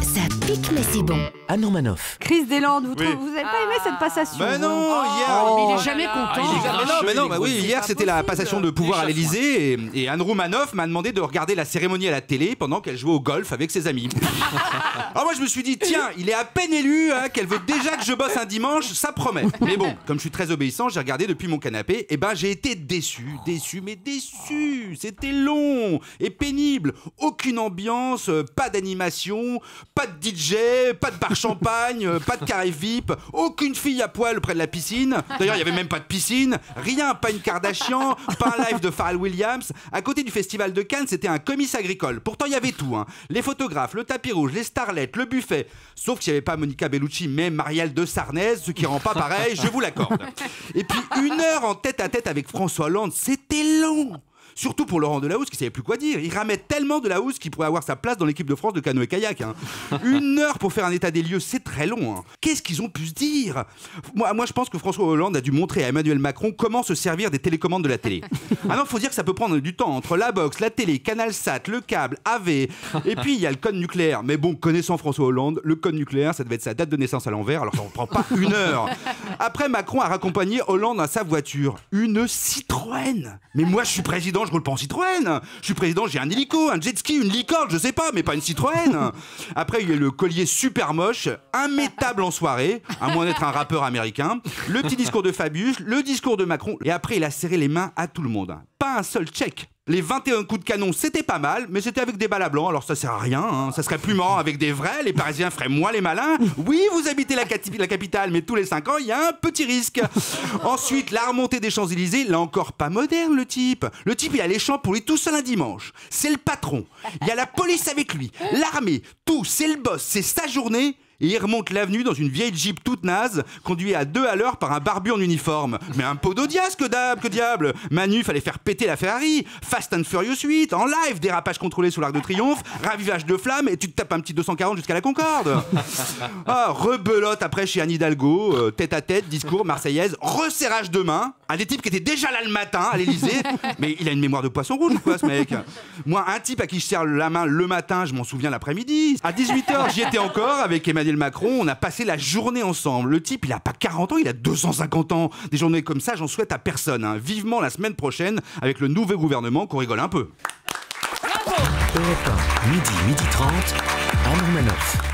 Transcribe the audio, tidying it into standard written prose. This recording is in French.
Ça pique mais c'est bon. Anne Romanoff. Chris Deslandes, vous Oui. avez pas aimé cette passation? Mais non, hier. Oh. Il est jamais content. Oui, hier c'était la passation de pouvoir à l'Elysée et Anne Romanoff m'a demandé de regarder la cérémonie à la télé pendant qu'elle jouait au golf avec ses amis. Alors moi je me suis dit, tiens, il est à peine élu, hein, qu'elle veut déjà que je bosse un dimanche, ça promet. Mais bon, comme je suis très obéissant, j'ai regardé depuis mon canapé, et ben j'ai été déçu. C'était long et pénible. Aucune ambiance, pas d'animation, pas de DJ, pas de bar champagne, pas de carré VIP, aucune fille à poil près de la piscine. D'ailleurs, il y avait même pas de piscine, rien, pas une Kardashian, pas un live de Pharrell Williams. À côté du festival de Cannes, c'était un comice agricole. Pourtant, il y avait tout, hein. Les photographes, le tapis rouge, les starlettes, le buffet. Sauf qu'il n'y avait pas Monica Bellucci, mais Marielle de Sarnez, ce qui rend pas pareil, je vous l'accorde. Et puis 1 heure en tête-à-tête avec François Hollande, c'était long. Surtout pour Laurent Delahousse qui savait plus quoi dire. Il ramait tellement Delahousse qu'il pourrait avoir sa place dans l'équipe de France de canoë-kayak. 1 heure pour faire un état des lieux, c'est très long. Qu'est-ce qu'ils ont pu se dire? Moi, je pense que François Hollande a dû montrer à Emmanuel Macron comment se servir des télécommandes de la télé. Ah non, faut dire que ça peut prendre du temps entre la box, la télé, CanalSat, le câble, AV. Et puis il y a le code nucléaire. Mais bon, connaissant François Hollande, le code nucléaire, ça devait être sa date de naissance à l'envers, alors ça ne prend pas 1 heure. Après, Macron a raccompagné Hollande à sa voiture, une Citroën. Mais moi, je suis président, je roule pas en Citroën. Je suis président, j'ai un hélico, un jet ski, une licorne, je sais pas, mais pas une Citroën. Après, il y a eu le collier super moche, immétable en soirée, à moins d'être un rappeur américain, le petit discours de Fabius, le discours de Macron, et après, il a serré les mains à tout le monde. Pas un seul tchèque. Les 21 coups de canon, c'était pas mal, mais c'était avec des balles à blanc, alors ça sert à rien, hein. Ça serait plus marrant avec des vrais, les Parisiens feraient moins les malins. Oui, vous habitez la capitale, mais tous les 5 ans, il y a un petit risque. Ensuite, la remontée des Champs-Élysées, là encore pas moderne le type. Le type, il a les champs pour lui tout seul un dimanche. C'est le patron. Il y a la police avec lui, l'armée, tout, c'est le boss, c'est sa journée. Et il remonte l'avenue dans une vieille Jeep toute naze, conduite à 2 à l'heure par un barbu en uniforme. Mais un pot d'audience, que diable. Manu, fallait faire péter la Ferrari. Fast and Furious 8, en live, dérapage contrôlé sous l'Arc de Triomphe, ravivage de flammes, et tu te tapes un petit 240 jusqu'à la Concorde. Ah, rebelote après chez Anne Hidalgo, tête à tête, discours, Marseillaise, resserrage de main. Un des types qui était déjà là le matin à l'Elysée. Mais il a une mémoire de poisson rouge ou quoi, ce mec? Moi, un type à qui je serre la main le matin, je m'en souviens l'après-midi. À 18h, j'y étais encore avec Emmanuel Macron, on a passé la journée ensemble. Le type, il a pas 40 ans, il a 250 ans. Des journées comme ça, j'en souhaite à personne. Vivement la semaine prochaine avec le nouveau gouvernement qu'on rigole un peu. Europe 1, midi 30, Anne Romanoff.